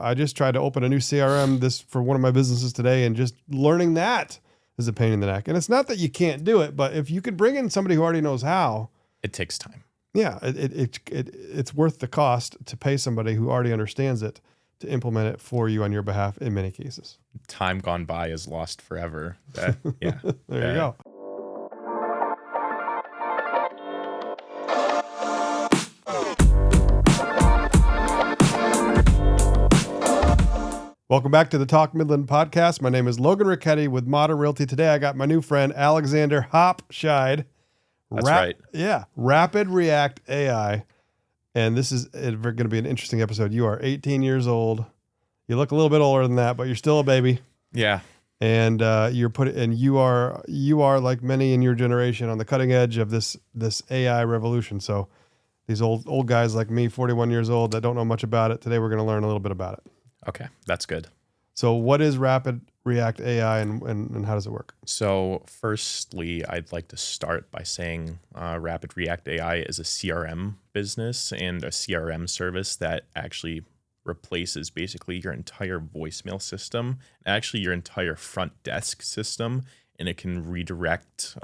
I just tried to open a new CRM for one of my businesses today, and just learning that is a pain in the neck. And it's not that you can't do it, but if you could bring in somebody who already knows how, it takes time. Yeah, it's worth the cost to pay somebody who already understands it to implement it for you on your behalf in many cases. Time gone by is lost forever. There you go. Welcome back to the Talk Midland podcast. My name is Logan Richetti with Modern Realty. Today I got my new friend Alexander Habscheid. That's right. Yeah, Rapid React AI. And this is going to be an interesting episode. You are 18 years old. You look a little bit older than that, but you're still a baby. Yeah. And you are like many in your generation on the cutting edge of this AI revolution. So these old guys like me, 41 years old, that don't know much about it, today we're going to learn a little bit about it. Okay, that's good. So what is Rapid React AI and how does it work? So firstly, I'd like to start by saying Rapid React AI is a CRM business and a CRM service that actually replaces basically your entire voicemail system, actually your entire front desk system, and it can redirect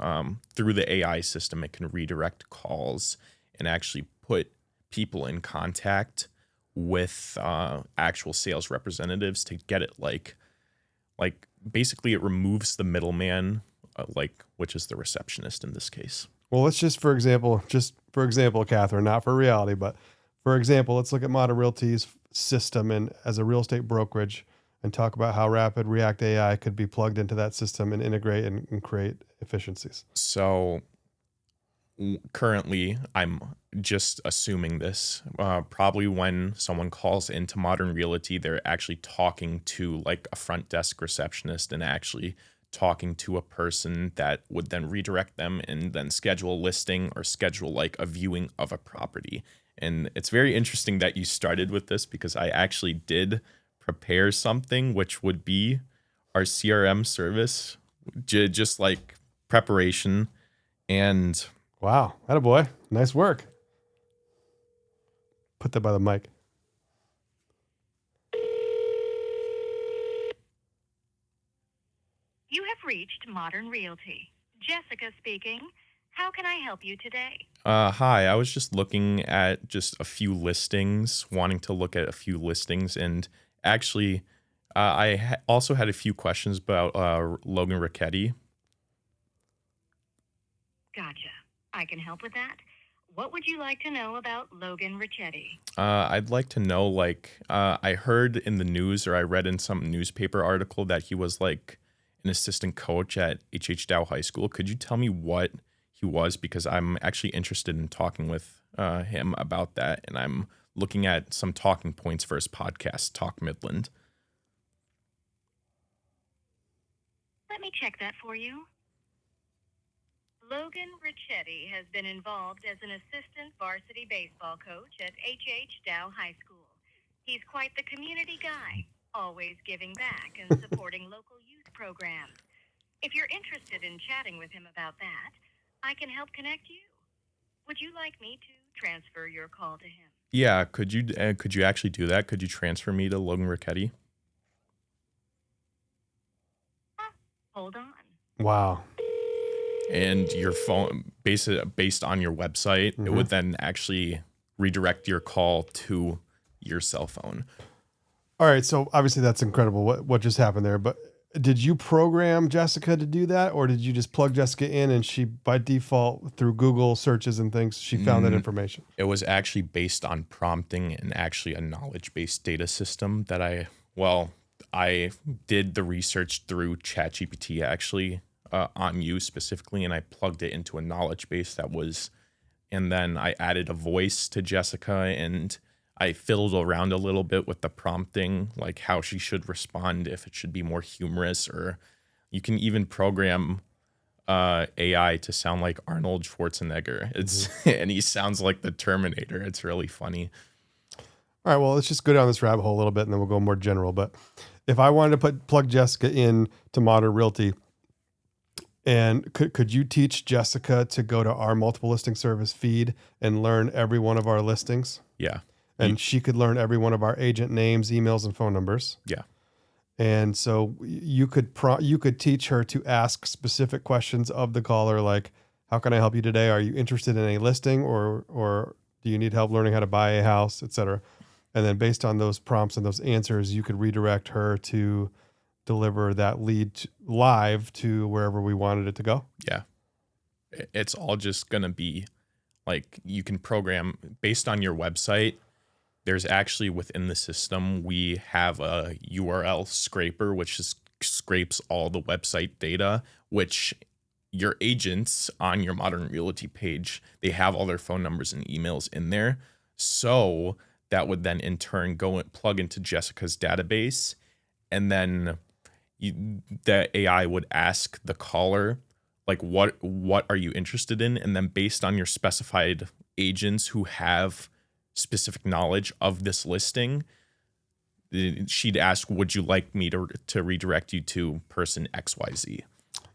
through the AI system. It can redirect calls and actually put people in contact with actual sales representatives to get it like basically it removes the middleman, which is the receptionist in this case. Well, let's just for example, Catherine, not for reality, but for example, let's look at Modern Realty's system and as a real estate brokerage and talk about how Rapid React AI could be plugged into that system and integrate and create efficiencies. So currently, I'm just assuming this, probably when someone calls into Modern Realty, they're actually talking to like a front desk receptionist and actually talking to a person that would then redirect them and then schedule a listing or schedule like a viewing of a property. And it's very interesting that you started with this because I actually did prepare something which would be our CRM service, just like preparation. And wow, attaboy. Nice work. Put that by the mic. You have reached Modern Realty. Jessica speaking. How can I help you today? Hi, I was just looking at just a few listings, wanting to look at a few listings. And actually, I also had a few questions about Logan Richetti. Gotcha. I can help with that. What would you like to know about Logan Richetti? I'd like to know, I heard in the news or I read in some newspaper article that he was like an assistant coach at H.H. Dow High School. Could you tell me what he was? Because I'm actually interested in talking with him about that. And I'm looking at some talking points for his podcast, Talk Midland. Let me check that for you. Logan Richetti has been involved as an assistant varsity baseball coach at H.H. Dow High School. He's quite the community guy, always giving back and supporting local youth programs. If you're interested in chatting with him about that, I can help connect you. Would you like me to transfer your call to him? Yeah, could you actually do that? Could you transfer me to Logan Richetti? Hold on. Wow. And your phone, based on your website, It would then actually redirect your call to your cell phone. All right, so obviously that's incredible what just happened there, but did you program Jessica to do that, or did you just plug Jessica in and she, by default, through Google searches and things, she found that information? It was actually based on prompting and actually a knowledge-based data system that I did the research through ChatGPT actually. On you specifically, and I plugged it into a knowledge base and then I added a voice to Jessica and I fiddled around a little bit with the prompting, like how she should respond, if it should be more humorous, or you can even program AI to sound like Arnold Schwarzenegger. And he sounds like the Terminator. It's really funny. All right, well, let's just go down this rabbit hole a little bit and then we'll go more general. But if I wanted to plug Jessica in to Modern Realty, and could you teach Jessica to go to our multiple listing service feed and learn every one of our listings? Yeah. and she could learn every one of our agent names, emails, and phone numbers. Yeah. And so you could teach her to ask specific questions of the caller, like, how can I help you today? Are you interested in a listing, or do you need help learning how to buy a house, et cetera? And then based on those prompts and those answers, you could redirect her to deliver that lead live to wherever we wanted it to go. Yeah. It's all just going to be like, you can program based on your website. There's actually within the system, we have a URL scraper, which scrapes all the website data, which your agents on your Modern Realty page, they have all their phone numbers and emails in there. So that would then in turn go and plug into Jessica's database. And then the AI would ask the caller, like, what are you interested in? And then based on your specified agents who have specific knowledge of this listing, she'd ask, would you like me to redirect you to person XYZ?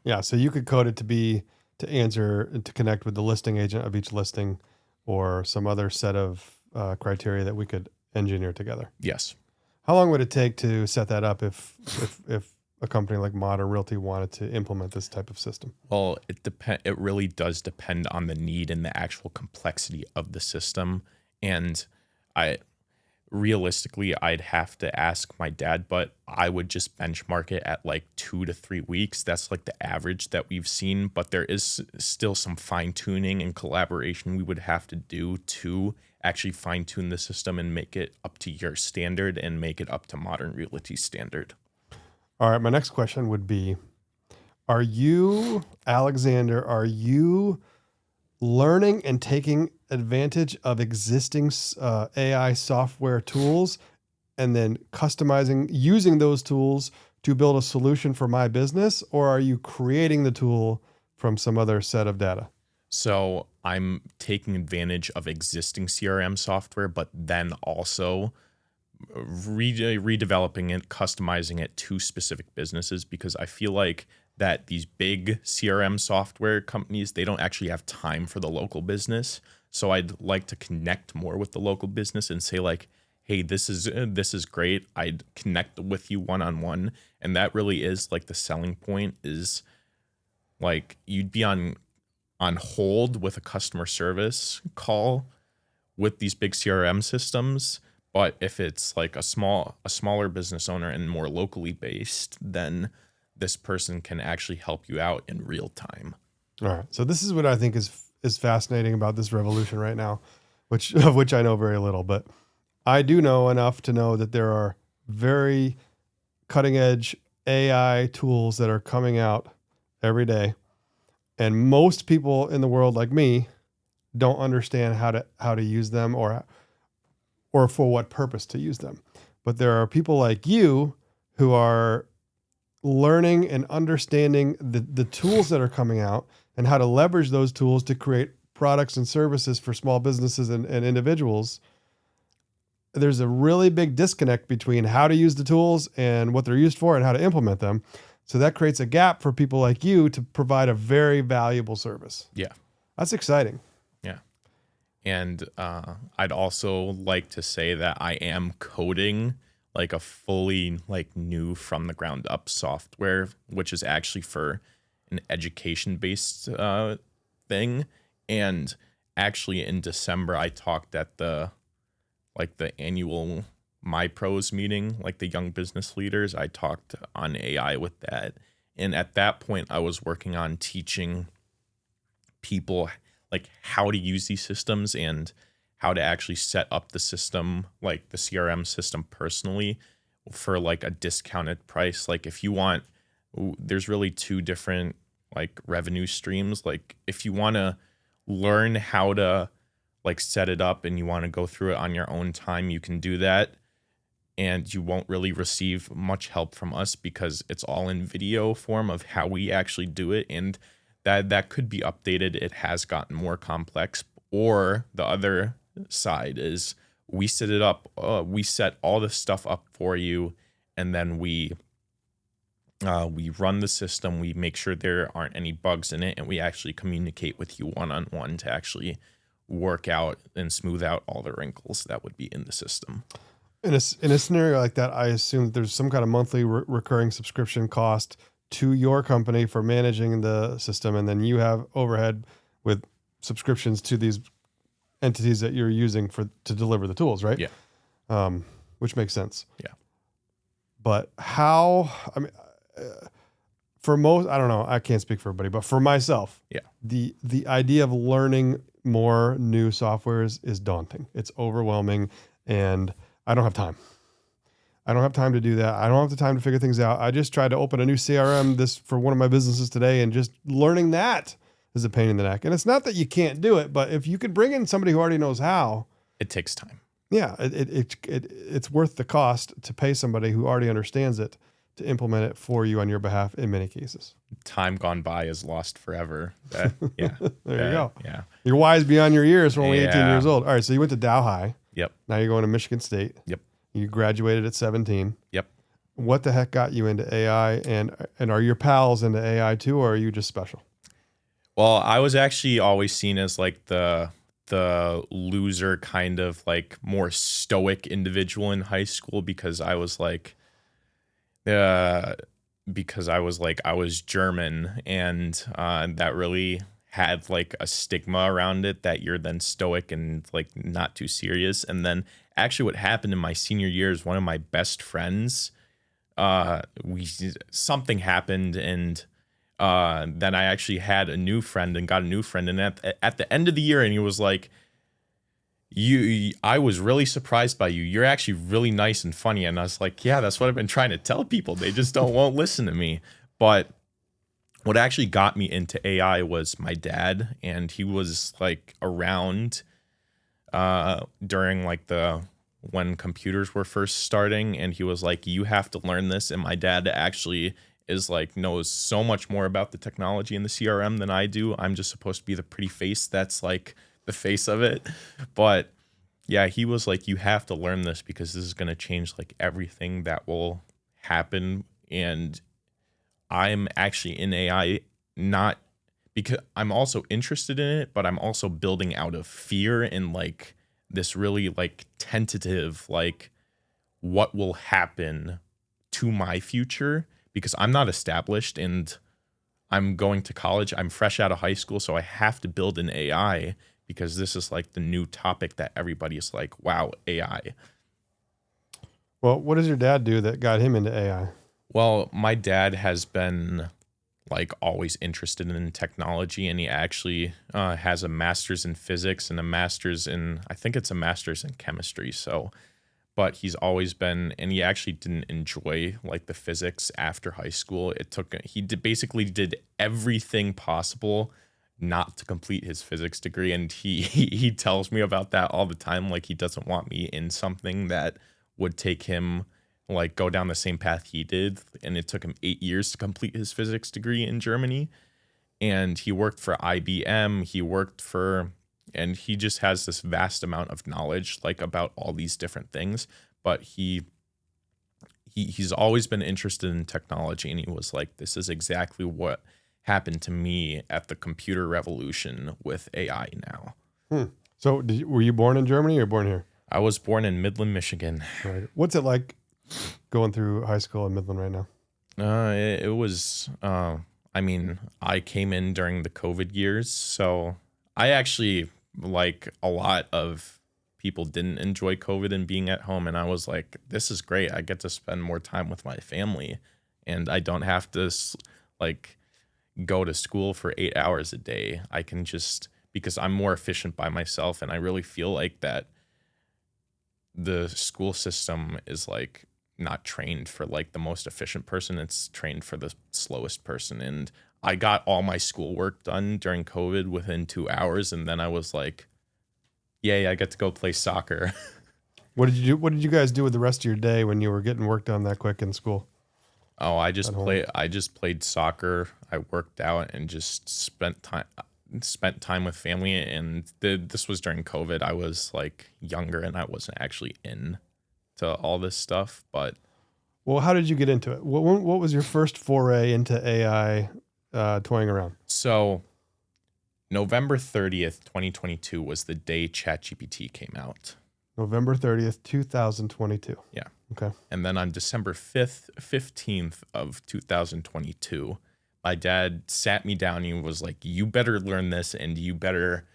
Yeah, so you could code it to answer, to connect with the listing agent of each listing, or some other set of criteria that we could engineer together. Yes. How long would it take to set that up if a company like Modern Realty wanted to implement this type of system? Well, it really does depend on the need and the actual complexity of the system. And realistically, I'd have to ask my dad, but I would just benchmark it at like 2 to 3 weeks. That's like the average that we've seen, but there is still some fine tuning and collaboration we would have to do to actually fine tune the system and make it up to your standard and make it up to Modern Realty standard. All right, my next question would be, Alexander, are you learning and taking advantage of existing AI software tools and then using those tools to build a solution for my business? Or are you creating the tool from some other set of data? So I'm taking advantage of existing CRM software, but then also redeveloping it, customizing it to specific businesses, because I feel like that these big CRM software companies, they don't actually have time for the local business. So I'd like to connect more with the local business and say like, hey, this is great. I'd connect with you one-on-one. And that really is like the selling point, is like you'd be on hold with a customer service call with these big CRM systems. But if it's like a smaller business owner and more locally based, then this person can actually help you out in real time. All right. So this is what I think is fascinating about this revolution right now, of which I know very little, but I do know enough to know that there are very cutting edge AI tools that are coming out every day. And most people in the world like me don't understand how to use them or for what purpose to use them. But there are people like you who are learning and understanding the tools that are coming out and how to leverage those tools to create products and services for small businesses and individuals. There's a really big disconnect between how to use the tools and what they're used for and how to implement them. So that creates a gap for people like you to provide a very valuable service. Yeah. That's exciting. Yeah. And I'd also like to say that I am coding like a fully like new from the ground up software, which is actually for an education based thing. And actually in December, I talked at the annual My Pros meeting, like the young business leaders. I talked on AI with that. And at that point, I was working on teaching people like how to use these systems and how to actually set up the system, like the CRM system personally, for like a discounted price. Like if you want, there's really two different like revenue streams. Like if you want to learn how to like set it up and you want to go through it on your own time, you can do that. And you won't really receive much help from us because it's all in video form of how we actually do it. And that could be updated. It has gotten more complex. Or the other side is we set it up. We set all the stuff up for you. And then we run the system. We make sure there aren't any bugs in it. And we actually communicate with you one-on-one to actually work out and smooth out all the wrinkles that would be in the system. In a scenario like that, I assume that there's some kind of monthly recurring subscription cost to your company for managing the system, and then you have overhead with subscriptions to these entities that you're using to deliver the tools, right? Yeah. Which makes sense. Yeah. But how? I mean, for most, I don't know. I can't speak for everybody, but for myself, Yeah. the idea of learning more new softwares is daunting. It's overwhelming, and I don't have time. I don't have time to do that. I don't have the time to figure things out. I just tried to open a new CRM for one of my businesses today, and just learning that is a pain in the neck. And it's not that you can't do it, but if you could bring in somebody who already knows how, it takes time. Yeah, it's worth the cost to pay somebody who already understands it to implement it for you on your behalf in many cases. Time gone by is lost forever. Yeah. There you go. Yeah. You're wise beyond your years for only 18 Yeah. years old. All right, so you went to Dow High. Yep. Now you're going to Michigan State. Yep. You graduated at 17. Yep. What the heck got you into AI, and are your pals into AI too, or are you just special? Well, I was actually always seen as like the loser kind of like more stoic individual in high school because I was like I was German, and that really had like a stigma around it that you're then stoic and like not too serious. And then actually what happened in my senior year is one of my best friends, something happened, and then I actually had a new friend and got a new friend. And at the end of the year, and he was like, I was really surprised by you. You're actually really nice and funny. And I was like, yeah, that's what I've been trying to tell people. They just won't listen to me. But what actually got me into AI was my dad, and he was like around during like when computers were first starting, and he was like, you have to learn this. And my dad actually is like knows so much more about the technology in the CRM than I do. I'm just supposed to be the pretty face that's like the face of it. But yeah, he was like, you have to learn this because this is going to change like everything that will happen. And I'm actually in AI, not because I'm also interested in it, but I'm also building out of fear and like this really like tentative, like what will happen to my future, because I'm not established and I'm going to college. I'm fresh out of high school. So I have to build an AI because this is like the new topic that everybody is like, wow, AI. Well, what does your dad do that got him into AI? Well, my dad has been like always interested in technology, and he actually has a master's in physics and I think it's a master's in chemistry. So, but he's always been, and he actually didn't enjoy like the physics after high school. Basically did everything possible not to complete his physics degree. And he tells me about that all the time. Like he doesn't want me in something that would take him like go down the same path he did. And it took him 8 years to complete his physics degree in Germany. And he worked for IBM. And he just has this vast amount of knowledge like about all these different things. But he's always been interested in technology. And he was like, this is exactly what happened to me at the computer revolution with AI now. So were you born in Germany or born here? I was born in Midland, Michigan. Right. What's it like going through high school in Midland right now? It was, I mean, I came in during the COVID years. So I actually, like a lot of people, didn't enjoy COVID and being at home. And I was like, this is great. I get to spend more time with my family, and I don't have to like go to school for 8 hours a day. I can just, because I'm more efficient by myself. And I really feel like that the school system is like not trained for like the most efficient person. It's trained for the slowest person. And I got all my schoolwork done during COVID within 2 hours. And then I was like, yay, I get to go play soccer. What did you do? What did you guys do with the rest of your day when you were getting work done that quick in school? Oh, I just played soccer. I worked out and just spent time with family. And this was during COVID. I was like younger and I wasn't actually into all this stuff. But well, how did you get into it? What was your first foray into AI toying around? So November 30th, 2022 was the day ChatGPT came out. November 30th, 2022. Yeah. Okay. And then on December 15th of 2022, my dad sat me down and was like, you better learn this and you better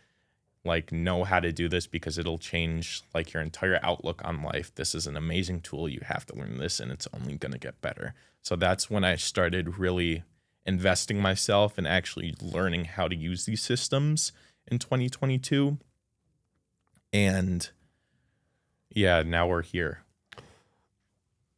like know how to do this because it'll change like your entire outlook on life. This is an amazing tool. You have to learn this and it's only going to get better. So that's when I started really investing myself and actually learning how to use these systems in 2022. And yeah, now we're here.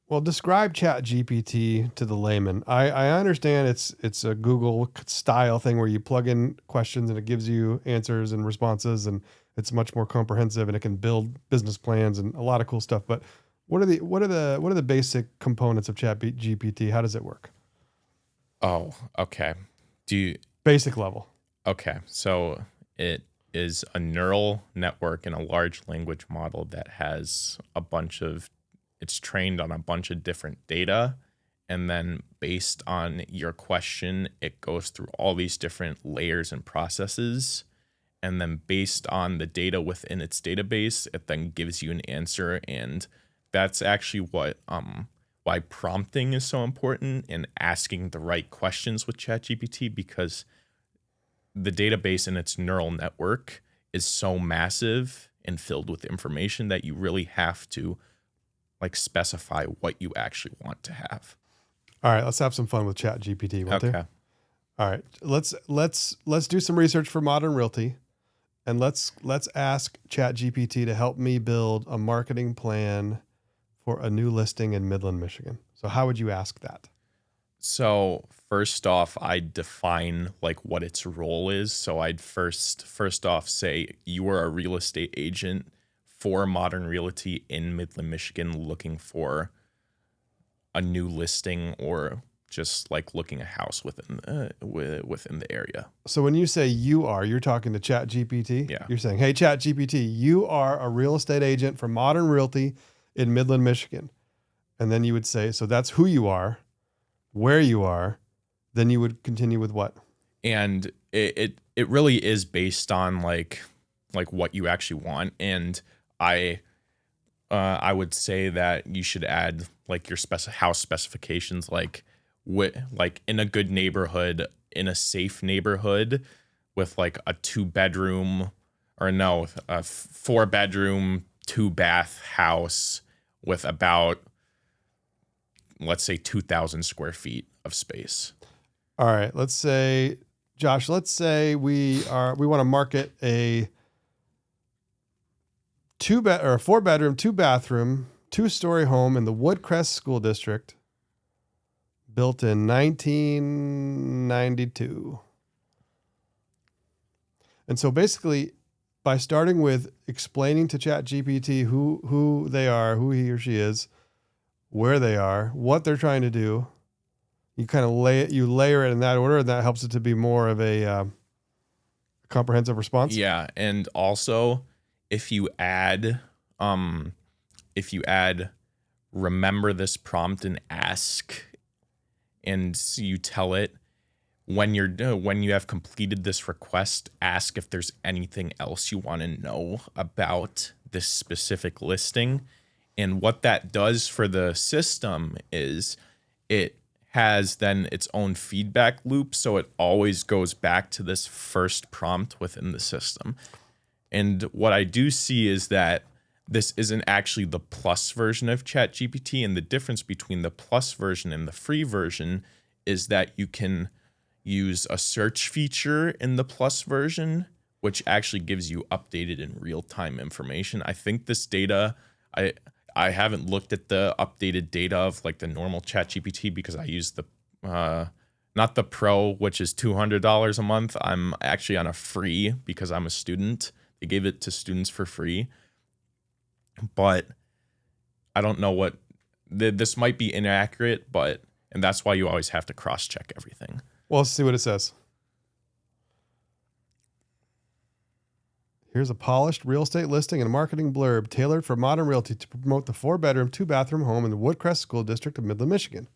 Well, describe ChatGPT to the layman. I understand it's a Google style thing where you plug in questions and it gives you answers and responses, and it's much more comprehensive and it can build business plans and a lot of cool stuff. But what are the basic components of ChatGPT? How does it work? Oh, okay. Basic level? Okay, so it is a neural network and a large language model that has it's trained on a bunch of different data. And then based on your question, it goes through all these different layers and processes. And then based on the data within its database, it then gives you an answer. And that's actually why prompting is so important and asking the right questions with ChatGPT, because the database in its neural network is so massive and filled with information that you really have to like specify what you actually want to have. All right, let's have some fun with ChatGPT. Okay. All right, let's do some research for Modern Realty, and let's ask ChatGPT to help me build a marketing plan for a new listing in Midland, Michigan. So how would you ask that? So first off, I'd define like what its role is. So I'd first off say you are a real estate agent for Modern Realty in Midland, Michigan, looking for a new listing or just like looking a house within the area. So when you say you're talking to ChatGPT. Yeah. You're saying, hey, ChatGPT, you are a real estate agent for Modern Realty in Midland, Michigan. And then you would say, so that's who you are, where you are. Then you would continue with what? And it really is based on like what you actually want. And I would say that you should add like your house specifications, like in a good neighborhood, in a safe neighborhood, with like a 4-bedroom, 2-bath house with about, let's say, 2,000 square feet of space. All right. Let's say, Josh, we want to market a 4-bedroom, 2-bathroom, 2-story home in the Woodcrest School District, built in 1992. And so basically, by starting with explaining to ChatGPT who they are, who he or she is, where they are, what they're trying to do, you kind of layer it in that order, and that helps it to be more of a comprehensive response. Yeah, and also if you add remember this prompt and ask, and you tell it when you have completed this request, ask if there's anything else you want to know about this specific listing. And what that does for the system is it has then its own feedback loop, so it always goes back to this first prompt within the system. And what I do see is that this isn't actually the plus version of ChatGPT, and the difference between the plus version and the free version is that you can use a search feature in the plus version, which actually gives you updated and real-time information. I think this data, I haven't looked at the updated data of like the normal ChatGPT because I use the not the Pro, which is $200 a month. I'm actually on a free because I'm a student. They gave it to students for free. But I don't know what this might be inaccurate, and that's why you always have to cross-check everything. Well, let's see what it says. Here's a polished real estate listing and a marketing blurb tailored for Modern Realty to promote the 4-bedroom, 2-bathroom home in the Woodcrest School District of Midland, Michigan.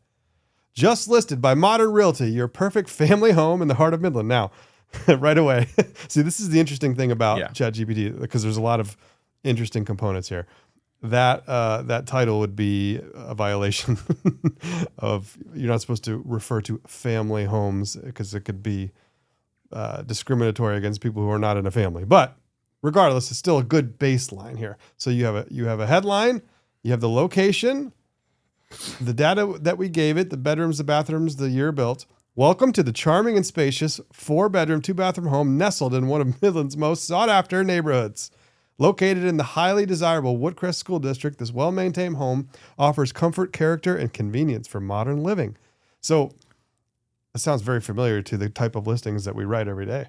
Just listed by Modern Realty, your perfect family home in the heart of Midland. Now, right away. See, this is the interesting thing about Yeah. ChatGPT, because there's a lot of interesting components here. That title would be a violation of, you're not supposed to refer to family homes because it could be discriminatory against people who are not in a family. But regardless, it's still a good baseline here. So you have a headline, you have the location, the data that we gave it, the bedrooms, the bathrooms, the year built. Welcome to the charming and spacious 4-bedroom, 2-bathroom home nestled in one of Midland's most sought-after neighborhoods. Located in the highly desirable Woodcrest School District, this well-maintained home offers comfort, character, and convenience for modern living. So it sounds very familiar to the type of listings that we write every day.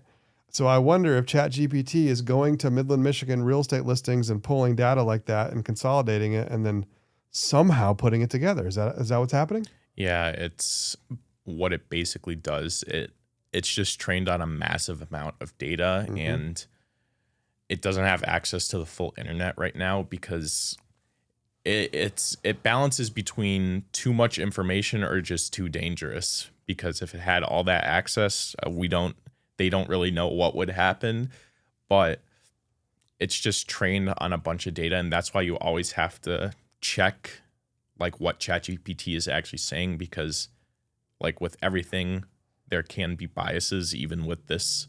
So I wonder if ChatGPT is going to Midland, Michigan real estate listings and pulling data like that and consolidating it and then somehow putting it together. Is that what's happening? Yeah, it's what it basically does. It's just trained on a massive amount of data, and it doesn't have access to the full internet right now because it balances between too much information or just too dangerous. Because if it had all that access, they don't really know what would happen, but it's just trained on a bunch of data, and that's why you always have to check like what ChatGPT is actually saying, because like with everything, there can be biases even with this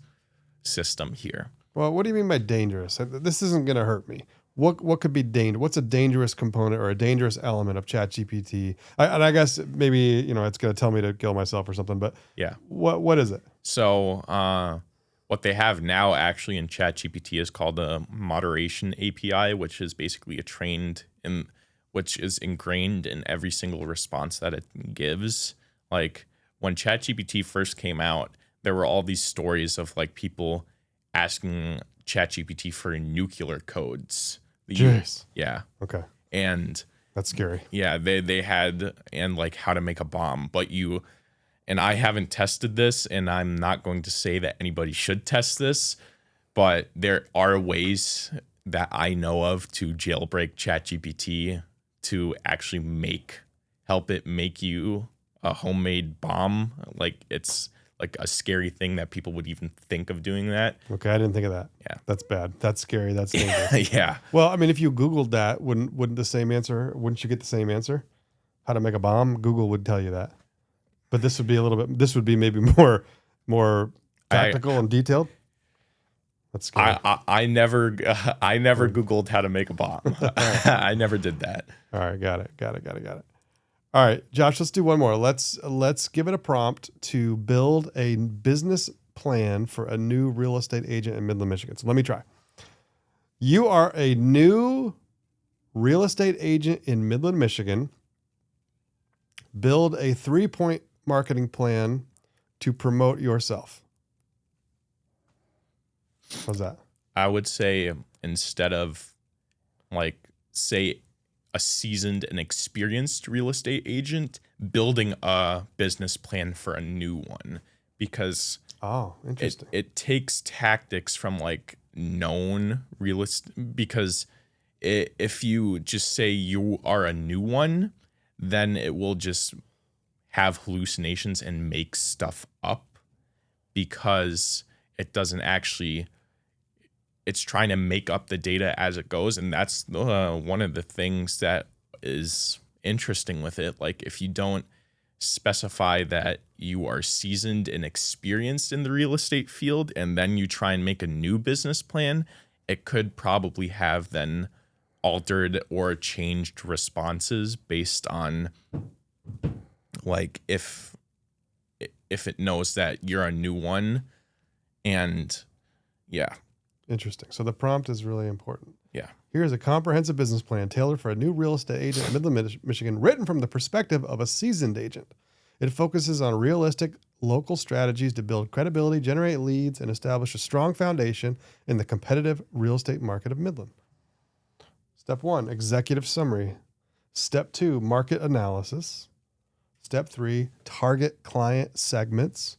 system here. Well, what do you mean by dangerous? This isn't going to hurt me. What could be dangerous? What's a dangerous component or a dangerous element of ChatGPT? And I guess maybe, it's going to tell me to kill myself or something, but yeah, what is it? So what they have now actually in ChatGPT is called a moderation API, which is basically which is ingrained in every single response that it gives. Like when ChatGPT first came out, there were all these stories of like people asking ChatGPT for nuclear codes. Jeez. Yeah. Okay. And that's scary. Yeah, they had, and like how to make a bomb, and I haven't tested this, and I'm not going to say that anybody should test this, but there are ways that I know of to jailbreak ChatGPT to actually help it make you a homemade bomb. Like it's like a scary thing that people would even think of doing that. Okay, I didn't think of that. Yeah. That's bad. That's scary. That's dangerous. Yeah. Well, I mean, if you Googled that, wouldn't you get the same answer? How to make a bomb? Google would tell you that. But this would be maybe more tactical and detailed. That's scary. I never Googled how to make a bomb. I never did that. All right, got it. All right, Josh, let's do one more. Let's give it a prompt to build a business plan for a new real estate agent in Midland, Michigan. So let me try. You are a new real estate agent in Midland, Michigan. Build a 3-point marketing plan to promote yourself. How's that? I would say instead of like, say, a seasoned and experienced real estate agent, building a business plan for a new one, because interesting. It takes tactics from like known real estate, because if you just say you are a new one, then it will just have hallucinations and make stuff up, because it doesn't actually, it's trying to make up the data as it goes. And that's one of the things that is interesting with it. Like if you don't specify that you are seasoned and experienced in the real estate field, and then you try and make a new business plan, it could probably have then altered or changed responses based on like if it knows that you're a new one. And yeah. Interesting. So the prompt is really important. Yeah. Here's a comprehensive business plan tailored for a new real estate agent in Midland, Michigan, written from the perspective of a seasoned agent. It focuses on realistic local strategies to build credibility, generate leads, and establish a strong foundation in the competitive real estate market of Midland. Step 1, executive summary. Step 2, market analysis. Step 3, target client segments.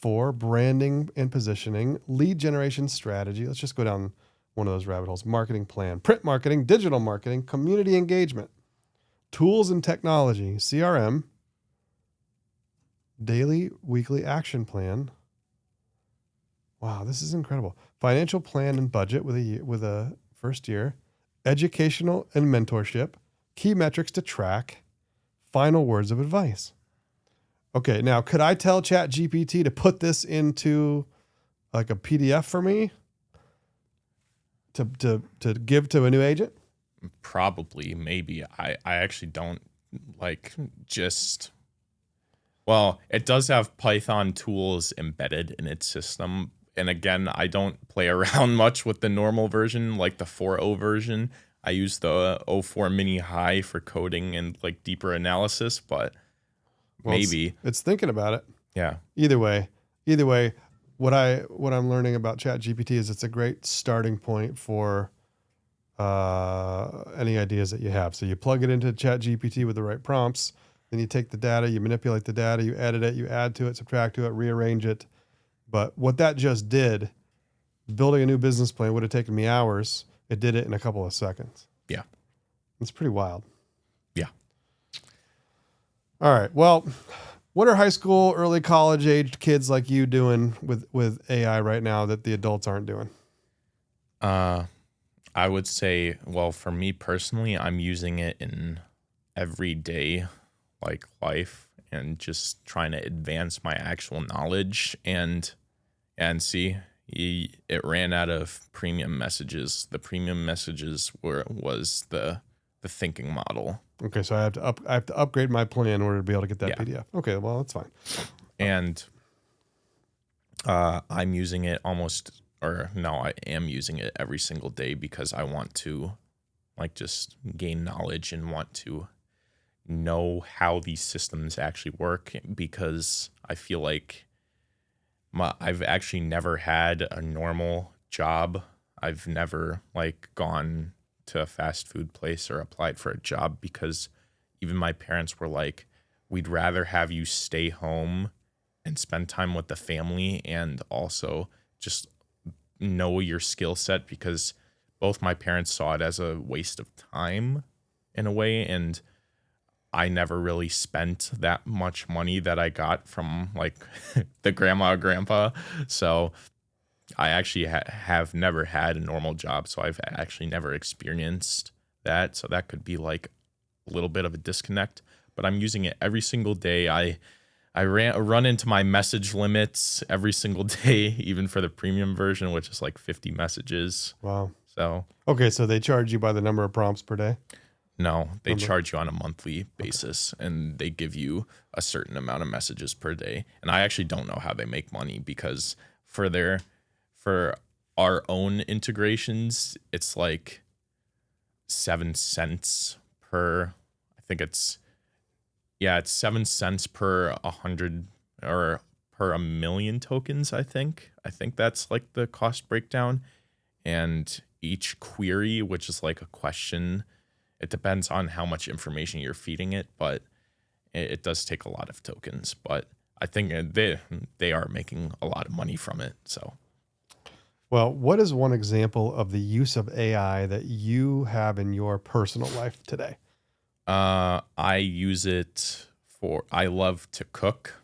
4, branding and positioning, lead generation strategy. Let's just go down one of those rabbit holes. Marketing plan, print marketing, digital marketing, community engagement, tools and technology, CRM, daily, weekly action plan, Wow, this is incredible. Financial plan and budget with a first year, educational and mentorship, key metrics to track, final words of advice. Okay, now could I tell ChatGPT to put this into like a PDF for me to give to a new agent? Probably, maybe. I actually don't like just. Well, it does have Python tools embedded in its system. And again, I don't play around much with the normal version, like the 4.0 version. I use the 04 mini high for coding and like deeper analysis, but Well, maybe. it's thinking about it. Yeah. Either way, what I'm learning about ChatGPT is it's a great starting point for any ideas that you have. So you plug it into ChatGPT with the right prompts, then you take the data, you manipulate the data, you edit it, you add to it, subtract to it, rearrange it. But what that just did, building a new business plan would have taken me hours. It did it in a couple of seconds. Yeah. It's pretty wild. Yeah. All right. Well, what are high school, early college aged kids like you doing with AI right now that the adults aren't doing? I would say, well, for me personally, I'm using it in everyday like life and just trying to advance my actual knowledge and see it ran out of premium messages. The premium messages was the thinking model. Okay, so I have to upgrade my plan in order to be able to get that Yeah. PDF. Okay, well that's fine. And I'm using it I am using it every single day because I want to like just gain knowledge and want to know how these systems actually work, because I feel like I've actually never had a normal job. I've never like gone to a fast food place or applied for a job because even my parents were like, we'd rather have you stay home and spend time with the family and also just know your skill set, because both my parents saw it as a waste of time in a way. And I never really spent that much money that I got from like the grandma or grandpa. So I actually have never had a normal job. So I've actually never experienced that. So that could be like a little bit of a disconnect, but I'm using it every single day. I run into my message limits every single day, even for the premium version, which is like 50 messages. Wow. So Okay, so they charge you by the number of prompts per day? no, they charge you on a monthly basis, and they give you a certain amount of messages per day. And I actually don't know how they make money, because for our own integrations, it's like 7 cents per, I think it's 7 cents per 100 or per 1,000,000 tokens, I think. I think that's like the cost breakdown. And each query, which is like a question, it depends on how much information you're feeding it, but it does take a lot of tokens. But I think they are making a lot of money from it. So, well, what is one example of the use of AI that you have in your personal life today? I use it I love to cook,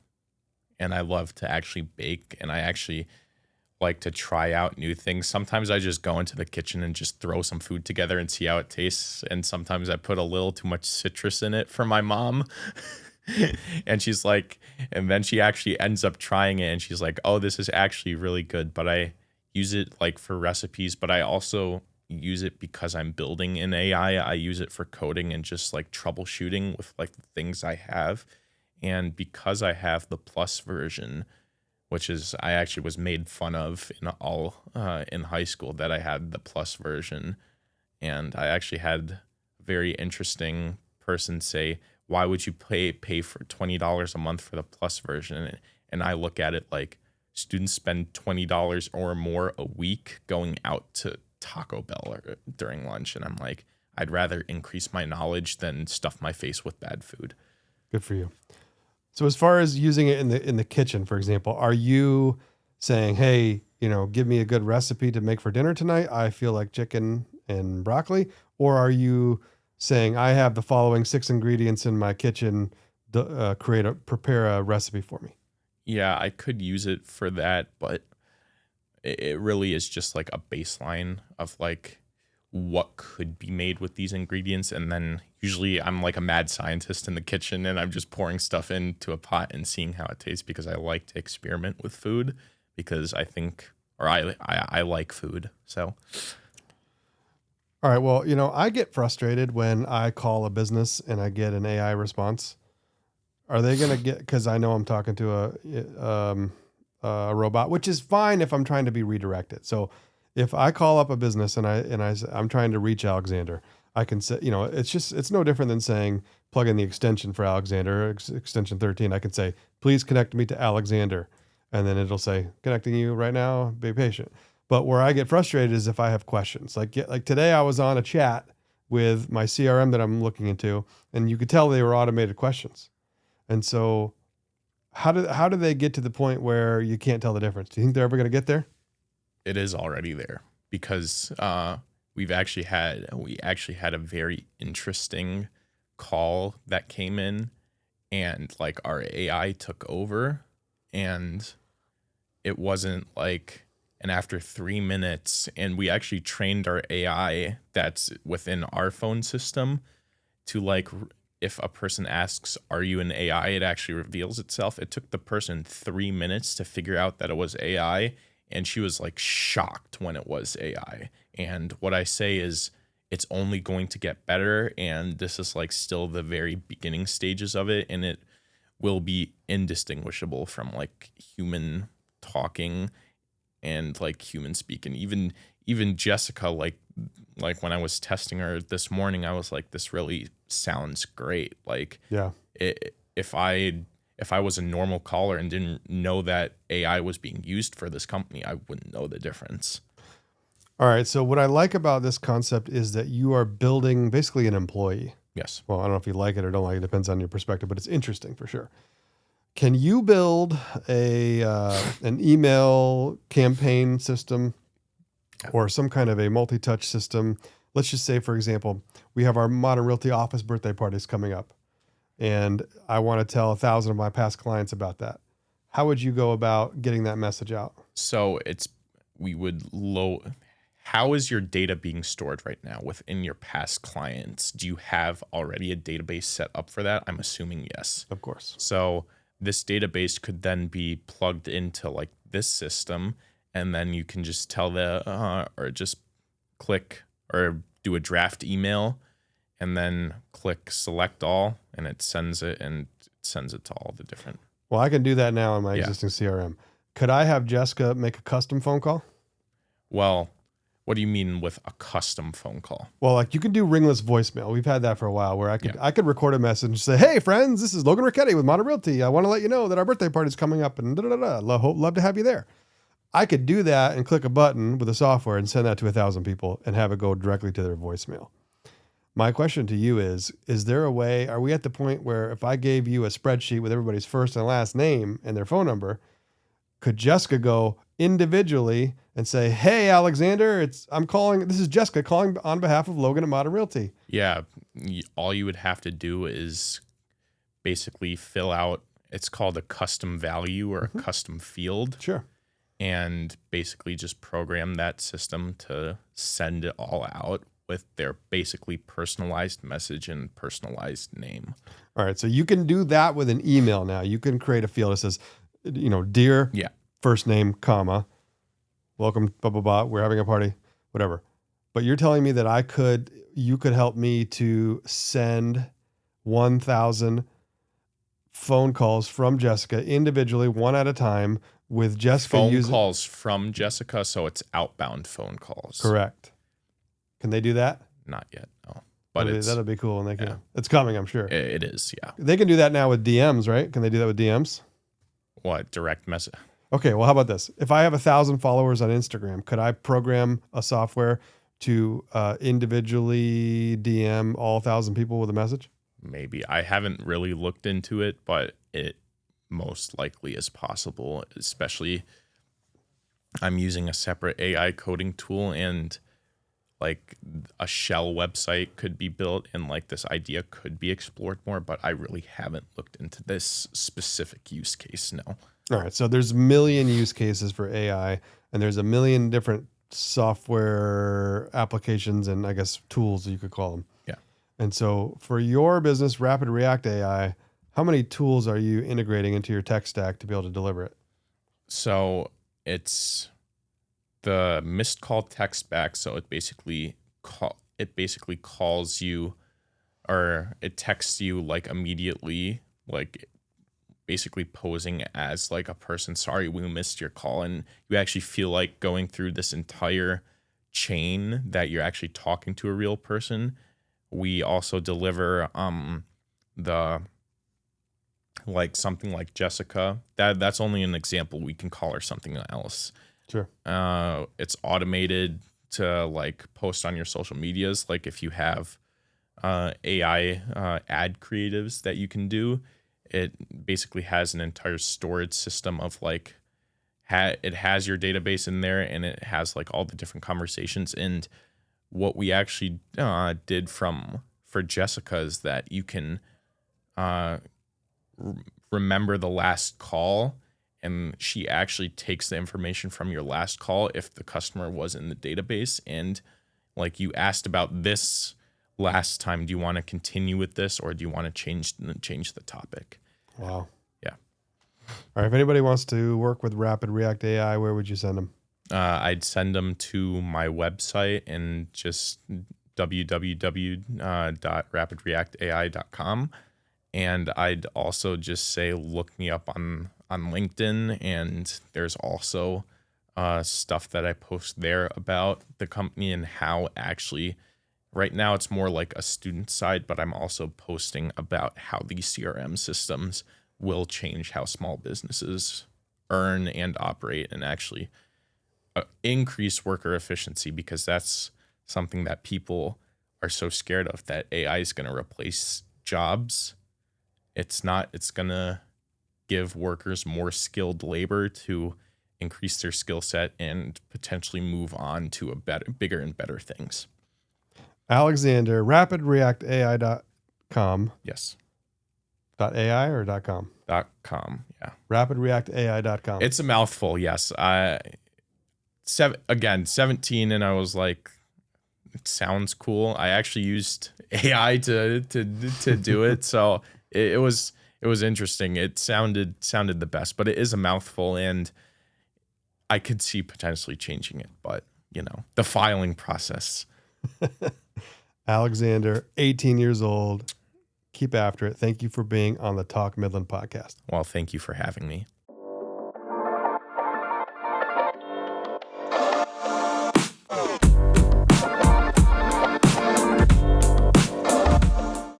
and I love to actually bake, and I actually like to try out new things. Sometimes I just go into the kitchen and just throw some food together and see how it tastes. And sometimes I put a little too much citrus in it for my mom. And she's like, and then she actually ends up trying it and she's like, oh, this is actually really good. But I use it like for recipes, but I also use it because I'm building in AI. I use it for coding and just like troubleshooting with like the things I have. And because I have the plus version, which is I actually was made fun of in high school that I had the plus version. And I actually had a very interesting person say, why would you pay for $20 a month for the plus version? And I look at it like students spend $20 or more a week going out to Taco Bell during lunch. And I'm like, I'd rather increase my knowledge than stuff my face with bad food. Good for you. So as far as using it in the kitchen, for example, are you saying, hey, give me a good recipe to make for dinner tonight? I feel like chicken and broccoli. Or are you saying, I have the following 6 ingredients in my kitchen, prepare a recipe for me? Yeah, I could use it for that, but it really is just like a baseline of like what could be made with these ingredients. And then usually I'm like a mad scientist in the kitchen and I'm just pouring stuff into a pot and seeing how it tastes, because I like to experiment with food, because I think, or I like food. So. All right. Well, I get frustrated when I call a business and I get an AI response. Are they going to get, because I know I'm talking to a robot, which is fine if I'm trying to be redirected. So if I call up a business and I'm trying to reach Alexander, I can say, it's no different than saying, plug in the extension for Alexander, extension 13. I can say, please connect me to Alexander. And then it'll say, connecting you right now, be patient. But where I get frustrated is if I have questions. Like today I was on a chat with my CRM that I'm looking into, and you could tell they were automated questions. And so how do they get to the point where you can't tell the difference? Do you think they're ever going to get there? It is already there, because we actually had a very interesting call that came in, and like our AI took over, and it wasn't like, and after 3 minutes, and we actually trained our AI that's within our phone system to like, if a person asks, are you an AI? It actually reveals itself. It took the person 3 minutes to figure out that it was AI. And she was like shocked when it was AI. And what I say is, it's only going to get better. And this is like still the very beginning stages of it. And it will be indistinguishable from like human talking and like human speaking. Even Jessica, like when I was testing her this morning, I was like, this really sounds great. Like, yeah, if I was a normal caller and didn't know that AI was being used for this company, I wouldn't know the difference. All right. So what I like about this concept is that you are building basically an employee. Yes. Well, I don't know if you like it or don't like it. Depends on your perspective, but it's interesting for sure. Can you build an email campaign system or some kind of a multi-touch system? Let's just say, for example, we have our Modern Realty office birthday parties coming up, and I want to tell 1,000 of my past clients about that. How would you go about getting that message out? So how is your data being stored right now within your past clients? Do you have already a database set up for that? I'm assuming yes. Of course. So this database could then be plugged into like this system, and then you can just tell or just click or do a draft email and then click select all, and it sends it to all the different. Well, I can do that now in my existing CRM. Could I have Jessica make a custom phone call? Well, what do you mean with a custom phone call? Well, like you can do ringless voicemail. We've had that for a while where I could record a message and say, hey friends, this is Logan Richetti with Modern Realty. I want to let you know that our birthday party is coming up and love to have you there. I could do that and click a button with the software and send that to 1,000 people and have it go directly to their voicemail. My question to you is there a way, are we at the point where if I gave you a spreadsheet with everybody's first and last name and their phone number, could Jessica go individually and say, hey, Alexander, this is Jessica calling on behalf of Logan at Modern Realty? Yeah. All you would have to do is basically fill out, it's called a custom value or a custom field. Sure. And basically just program that system to send it all out with their basically personalized message and personalized name. All right. So you can do that with an email now. You can create a field that says, dear first name, comma, welcome, blah, blah, blah. We're having a party, whatever. But you're telling me that you could help me to send 1,000 phone calls from Jessica individually, one at a time, with Jessica phone calls from Jessica, so it's outbound phone calls. Correct. Can they do that? Not yet, no. But that'll be cool, and it's coming, I'm sure. It is, yeah. They can do that now with DMs, right? Can they do that with DMs? What, direct message? Okay, well, how about this? If I have 1,000 followers on Instagram, could I program a software to individually DM all 1,000 people with a message? Maybe. I haven't really looked into it, but it most likely is possible, especially I'm using a separate AI coding tool, and like a shell website could be built and like this idea could be explored more, but I really haven't looked into this specific use case. No. All right. So there's a million use cases for AI, and there's a million different software applications and I guess tools you could call them. Yeah. And so for your business, Rapid React AI, how many tools are you integrating into your tech stack to be able to deliver it? So it's the missed call text back. So it basically calls you, or it texts you like immediately, like basically posing as like a person. Sorry, we missed your call, and you actually feel like going through this entire chain that you're actually talking to a real person. We also deliver the like something like Jessica. That's only an example. We can call her something else. Sure. It's automated to like post on your social medias. Like if you have AI ad creatives that you can do, it basically has an entire storage system of like, it has your database in there, and it has like all the different conversations. And what we actually did for Jessica is that you can remember the last call, and she actually takes the information from your last call if the customer was in the database, and like you asked about this last time, do you want to continue with this, or do you want to change the topic? Wow. Yeah. All right. If anybody wants to work with Rapid React AI, where would you send them? I'd send them to my website and just www.rapidreactai.com. And I'd also just say, look me up on LinkedIn. And there's also stuff that I post there about the company and how actually, right now it's more like a student side, but I'm also posting about how these CRM systems will change how small businesses earn and operate, and actually increase worker efficiency, because that's something that people are so scared of, that AI is going to replace jobs. It's not. It's going to give workers more skilled labor to increase their skill set and potentially move on to bigger and better things. Alexander, rapidreactai.com. Yes. .ai or .com? .com. Yeah. Rapidreactai.com. It's a mouthful. Yes. 17, and I was like, it sounds cool. I actually used AI to do it, so it was interesting. It sounded the best, but it is a mouthful, and I could see potentially changing it, but the filing process. Alexander, 18 years old. Keep after it. Thank you for being on the Talk Midland podcast. Well, thank you for having me.